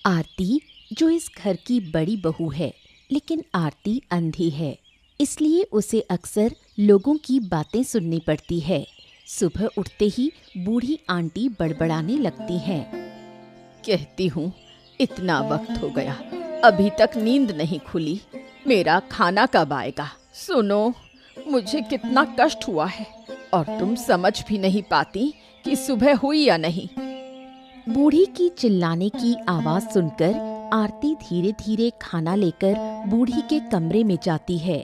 आरती जो इस घर की बड़ी बहू है, लेकिन आरती अंधी है, इसलिए उसे अक्सर लोगों की बातें सुननी पड़ती है। सुबह उठते ही बूढ़ी आंटी बड़बड़ाने लगती हैं। कहती हूँ इतना वक्त हो गया, अभी तक नींद नहीं खुली, मेरा खाना कब आएगा? सुनो, मुझे कितना कष्ट हुआ है और तुम समझ भी नहीं पाती कि सुबह हुई या नहीं। बूढ़ी की चिल्लाने की आवाज सुनकर आरती धीरे धीरे खाना लेकर बूढ़ी के कमरे में जाती है।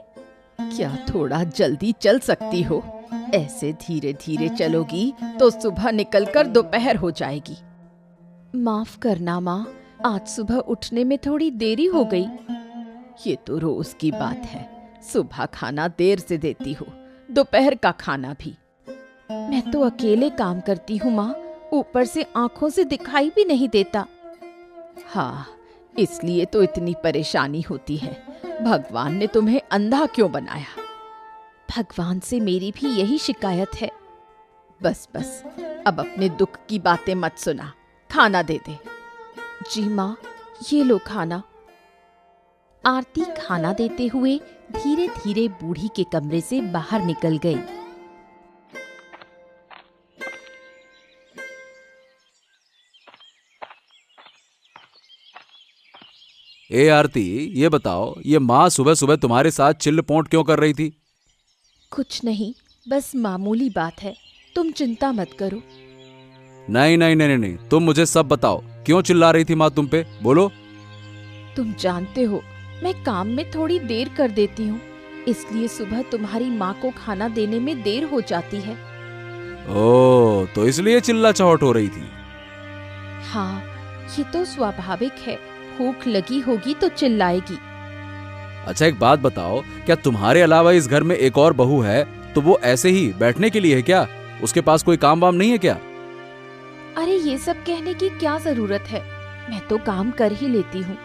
क्या थोड़ा जल्दी चल सकती हो? ऐसे धीरे धीरे चलोगी तो सुबह निकलकर दोपहर हो जाएगी। माफ करना माँ, आज सुबह उठने में थोड़ी देरी हो गई। ये तो रोज की बात है, सुबह खाना देर से देती हो, दोपहर का खाना भी। मैं तो अकेले काम करती हूँ माँ, ऊपर से आंखों से दिखाई भी नहीं देता। हाँ, इसलिए तो इतनी परेशानी होती है। भगवान ने तुम्हें अंधा क्यों बनाया? भगवान से मेरी भी यही शिकायत है। बस बस, अब अपने दुख की बातें मत सुना, खाना दे दे। जी माँ, ये लो खाना। आरती खाना देते हुए धीरे धीरे बूढ़ी के कमरे से बाहर निकल गई। ए आरती, ये बताओ, ये माँ सुबह सुबह तुम्हारे साथ चिल्ल-पोंट क्यों कर रही थी? कुछ नहीं, बस मामूली बात है, तुम चिंता मत करो। नहीं नहीं नहीं नहीं, तुम मुझे सब बताओ, क्यों चिल्ला रही थी माँ तुम पे? बोलो। तुम जानते हो, मैं काम में थोड़ी देर कर देती हूँ, इसलिए सुबह तुम्हारी माँ को खाना देने में देर हो जाती है। ओह, तो इसलिए चिल्ला चहट हो रही थी? हाँ, ये तो स्वाभाविक है, भूख लगी होगी तो चिल्लाएगी। अच्छा, एक बात बताओ, क्या तुम्हारे अलावा इस घर में एक और बहू है तो वो ऐसे ही बैठने के लिए है क्या? उसके पास कोई काम वाम नहीं है क्या? अरे ये सब कहने की क्या जरूरत है, मैं तो काम कर ही लेती हूँ।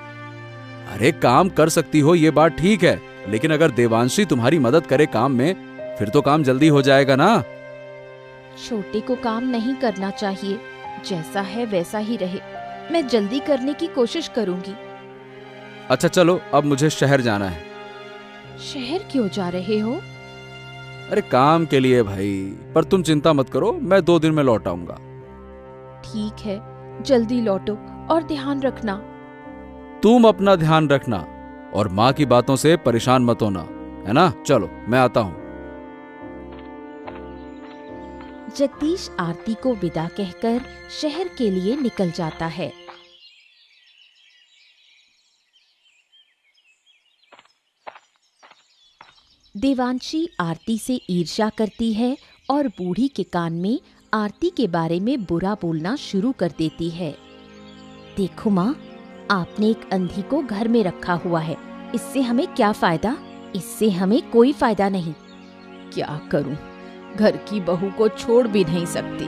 अरे काम कर सकती हो ये बात ठीक है, लेकिन अगर देवांशी तुम्हारी मदद करे काम में, फिर तो काम जल्दी हो जाएगा ना। छोटे को काम नहीं करना चाहिए, जैसा है वैसा ही रहे। मैं जल्दी करने की कोशिश करूंगी। अच्छा चलो, अब मुझे शहर जाना है। शहर क्यों जा रहे हो? अरे काम के लिए भाई, पर तुम चिंता मत करो, मैं 2 दिन में लौट आऊंगा। ठीक है, जल्दी लौटो और ध्यान रखना। तुम अपना ध्यान रखना और माँ की बातों से परेशान मत होना, है ना? चलो मैं आता हूँ। जगदीश आरती को विदा कहकर शहर के लिए निकल जाता है। देवांशी आरती से ईर्ष्या करती है और बूढ़ी के कान में आरती के बारे में बुरा बोलना शुरू कर देती है। देखो माँ, आपने एक अंधी को घर में रखा हुआ है, इससे हमें क्या फायदा? इससे हमें कोई फायदा नहीं। क्या करूं, घर की बहू को छोड़ भी नहीं सकती।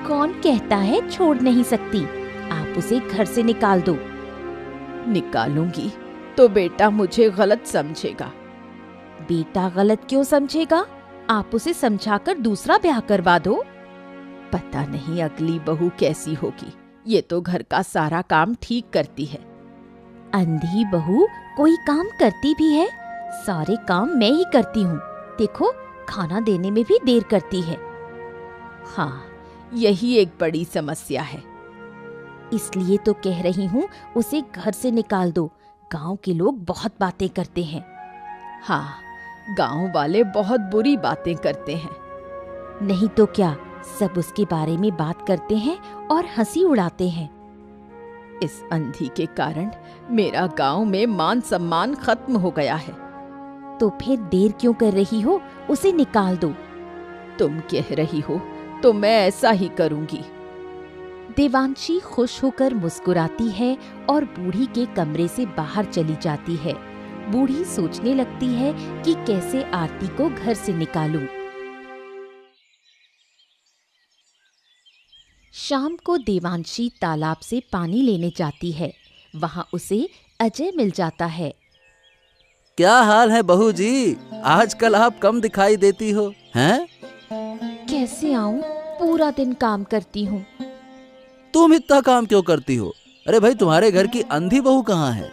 कौन कहता है छोड़ नहीं सकती? आप उसे घर से निकाल दो। निकालूंगी तो बेटा मुझे गलत समझेगा। बेटा गलत क्यों समझेगा? आप उसे समझाकर दूसरा ब्याह करवा दो। पता नहीं अगली बहू कैसी होगी, ये तो घर का सारा काम ठीक करती है। अंधी बहू कोई काम करती भी है? सारे काम मैं ही करती हूँ। देखो, खाना देने में भी देर करती है। हाँ, यही एक बड़ी समस्या है। इसलिए तो कह रही हूँ, उसे घर से निकाल दो। गांव के लोग बहुत बातें करते हैं। हाँ, गांव वाले बहुत बुरी बातें करते हैं। नहीं तो क्या, सब उसके बारे में बात करते हैं और हंसी उड़ाते हैं। इस अंधी के कारण मेरा गांव में मान सम्मान खत्म हो गया है। तो फिर देर क्यों कर रही हो? उसे निकाल दो। तुम कह रही हो तो मैं ऐसा ही करूंगी। देवांशी खुश होकर मुस्कुराती है और बूढ़ी के कमरे से बाहर चली जाती है। बूढ़ी सोचने लगती है कि कैसे आरती को घर से निकालूं। शाम को देवांशी तालाब से पानी लेने जाती है। वहां उसे अजय मिल जाता है। क्या हाल है बहू जी? आजकल आप कम दिखाई देती हो, हैं? कैसे आऊं? पूरा दिन काम करती हूँ। तुम इतना काम क्यों करती हो? अरे भाई, तुम्हारे घर की अंधी बहू कहाँ है?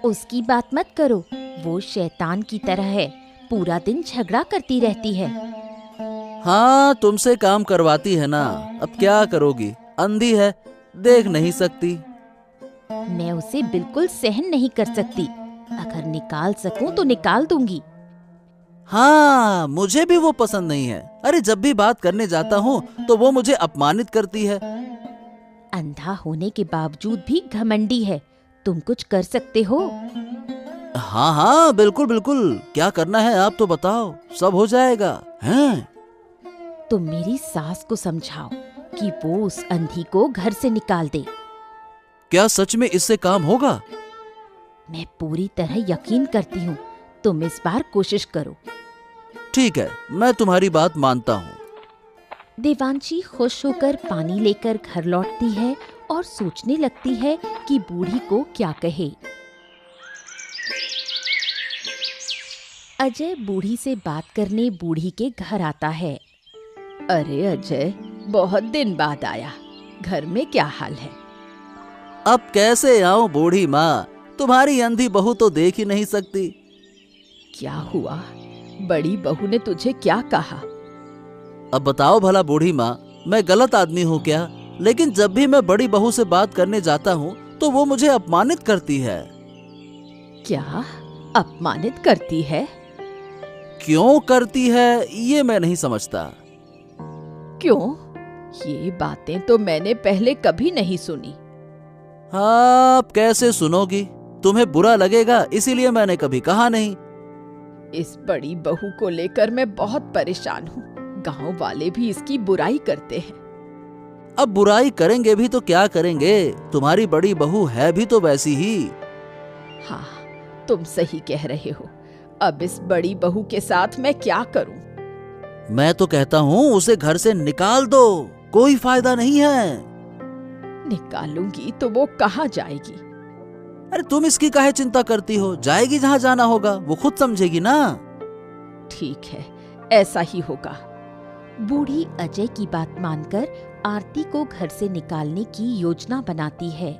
उसकी बात मत करो, वो शैतान की तरह है, पूरा दिन झगड़ा करती रहती है। हाँ, तुमसे काम करवाती है ना, अब क्या करोगी? अंधी है, देख नहीं सकती। मैं उसे बिल्कुल सहन नहीं कर सकती, अगर निकाल सकूं तो निकाल दूंगी। हाँ, मुझे भी वो पसंद नहीं है। अरे जब भी बात करने जाता हूँ तो वो मुझे अपमानित करती है। अंधा होने के बावजूद भी घमंडी है, तुम कुछ कर सकते हो? हाँ हाँ, बिल्कुल बिल्कुल, क्या करना है आप तो बताओ, सब हो जाएगा। हैं? तुम मेरी सास को समझाओ कि वो उस अंधी को घर से निकाल दे। क्या सच में इससे काम होगा? मैं पूरी तरह यकीन करती हूँ, तुम इस बार कोशिश करो। ठीक है, मैं तुम्हारी बात मानता हूँ। देवांशी खुश होकर पानी लेकर घर लौटती है और सोचने लगती है कि बूढ़ी को क्या कहे। अजय बूढ़ी से बात करने बूढ़ी के घर आता है। अरे अजय, बहुत दिन बाद आया, घर में क्या हाल है? अब कैसे आऊं बूढ़ी माँ, तुम्हारी अंधी बहू तो देख ही नहीं सकती। क्या हुआ? बड़ी बहू ने तुझे क्या कहा? अब बताओ भला बूढ़ी माँ, मैं गलत आदमी हूँ क्या? लेकिन जब भी मैं बड़ी बहू से बात करने जाता हूँ तो वो मुझे अपमानित करती है। क्या अपमानित करती है? क्यों करती है ये मैं नहीं समझता। क्यों? ये बातें तो मैंने पहले कभी नहीं सुनी। हाँ, अब कैसे सुनोगी? तुम्हें बुरा लगेगा, इसीलिए मैंने कभी कहा नहीं। इस बड़ी बहू को लेकर मैं बहुत परेशान हूँ। गांव वाले भी इसकी बुराई करते हैं। अब बुराई करेंगे भी तो क्या करेंगे, तुम्हारी बड़ी बहू है भी तो वैसी ही। हाँ, तुम सही कह रहे हो। अब इस बड़ी बहू के साथ मैं क्या करूं? मैं तो कहता हूँ उसे घर से निकाल दो, कोई फायदा नहीं है। निकालूंगी तो वो कहाँ जाएगी? अरे तुम इसकी काहे चिंता करती हो, जाएगी जहाँ जाना होगा, वो खुद समझेगी ना। ठीक है, ऐसा ही होगा। बूढ़ी अजय की बात मानकर आरती को घर से निकालने की योजना बनाती है।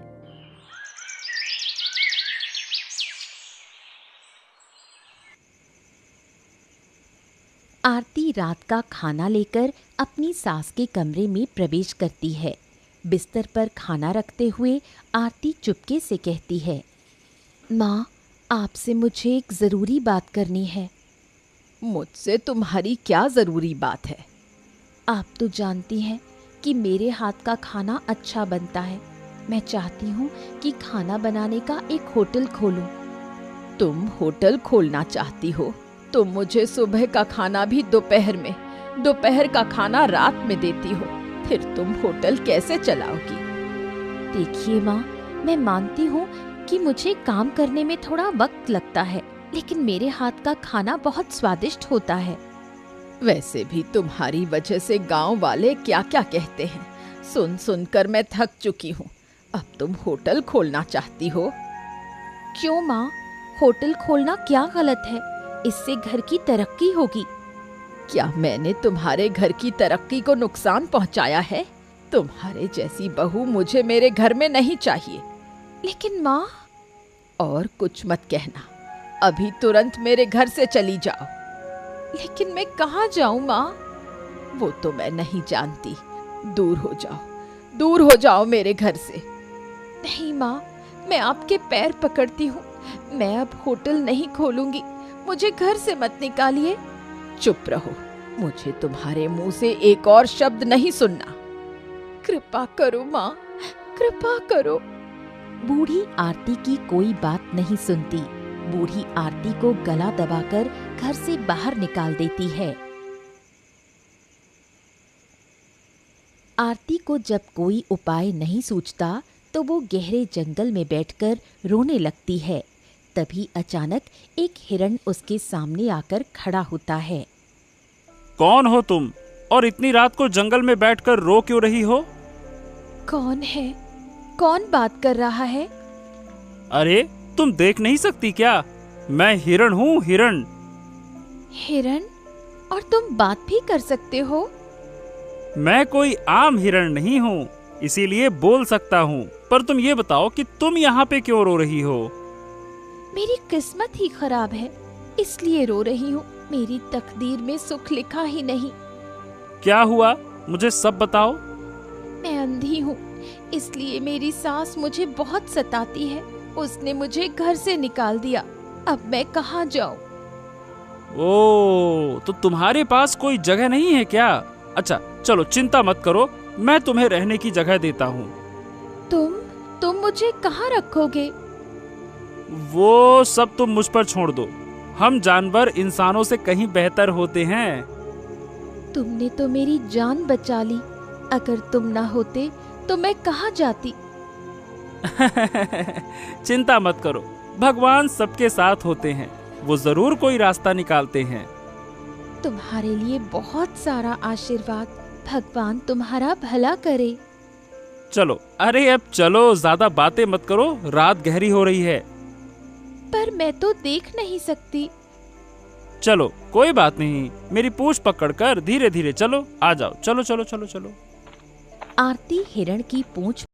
आरती रात का खाना लेकर अपनी सास के कमरे में प्रवेश करती है। बिस्तर पर खाना रखते हुए आरती चुपके से कहती है, माँ, आपसे मुझे एक ज़रूरी बात करनी है। मुझसे तुम्हारी क्या ज़रूरी बात है? आप तो जानती हैं कि मेरे हाथ का खाना अच्छा बनता है। मैं चाहती हूँ कि खाना बनाने का एक होटल खोलूँ। तुम होटल खोलना चाहती हो? तुम मुझे सुबह का खाना भी दोपहर में, दोपहर का खाना रात में देती हो, फिर तुम होटल कैसे चलाओगी? देखिए माँ, मैं मानती हूँ कि मुझे काम करने में थोड़ा वक्त लगता है, लेकिन मेरे हाथ का खाना बहुत स्वादिष्ट होता है। वैसे भी तुम्हारी वजह से गांव वाले क्या क्या कहते हैं, सुन सुनकर मैं थक चुकी हूँ। अब तुम होटल खोलना चाहती हो? क्यों माँ, होटल खोलना क्या गलत है? इससे घर की तरक्की होगी। क्या मैंने तुम्हारे घर की तरक्की को नुकसान पहुंचाया है? तुम्हारे जैसी बहू मुझे मेरे घर में नहीं चाहिए। लेकिन माँ। और कुछ मत कहना, अभी तुरंत मेरे घर से चली जाओ। लेकिन मैं कहाँ जाऊँ माँ? वो तो मैं नहीं जानती। दूर हो जाओ, दूर हो जाओ मेरे घर से। नहीं माँ, मैं आपके पैर पकड़ती हूँ, मैं अब होटल नहीं खोलूंगी। मुझे घर से मत निकालिए। चुप रहो, मुझे तुम्हारे मुंह से एक और शब्द नहीं सुनना। कृपा करो माँ, कृपा करो। बूढ़ी आरती की कोई बात नहीं सुनती। बूढ़ी आरती को गला दबाकर घर से बाहर निकाल देती है। आरती को जब कोई उपाय नहीं सूझता तो वो गहरे जंगल में बैठकर रोने लगती है। तभी अचानक एक हिरण उसके सामने आकर खड़ा होता है। कौन हो तुम और इतनी रात को जंगल में बैठकर रो क्यों रही हो? कौन है? कौन बात कर रहा है? अरे तुम देख नहीं सकती क्या? मैं हिरण हूँ, हिरण। हिरण? और तुम बात भी कर सकते हो? मैं कोई आम हिरण नहीं हूँ, इसीलिए बोल सकता हूँ। पर तुम ये बताओ कि तुम यहाँ पे क्यों रो रही हो? मेरी किस्मत ही खराब है, इसलिए रो रही हूँ। मेरी तकदीर में सुख लिखा ही नहीं। क्या हुआ, मुझे सब बताओ। मैं अंधी हूँ, इसलिए मेरी सास मुझे बहुत सताती है। उसने मुझे घर से निकाल दिया। अब मैं कहाँ जाऊँ? ओ, तो तुम्हारे पास कोई जगह नहीं है क्या? अच्छा चलो चिंता मत करो, मैं तुम्हें रहने की जगह देता हूँ। तुम मुझे कहाँ रखोगे? वो सब तुम मुझ पर छोड़ दो। हम जानवर इंसानों से कहीं बेहतर होते हैं। तुमने तो मेरी जान बचा ली। अगर तुम ना होते तो मैं कहाँ जाती? चिंता मत करो, भगवान सबके साथ होते हैं, वो जरूर कोई रास्ता निकालते हैं। तुम्हारे लिए बहुत सारा आशीर्वाद। भगवान तुम्हारा भला करे। चलो, अरे अब चलो, ज्यादा बातें मत करो, रात गहरी हो रही है। पर मैं तो देख नहीं सकती। चलो कोई बात नहीं, मेरी पूंछ पकड़कर धीरे धीरे चलो, आ जाओ, चलो चलो चलो चलो। आरती हिरण की पूंछ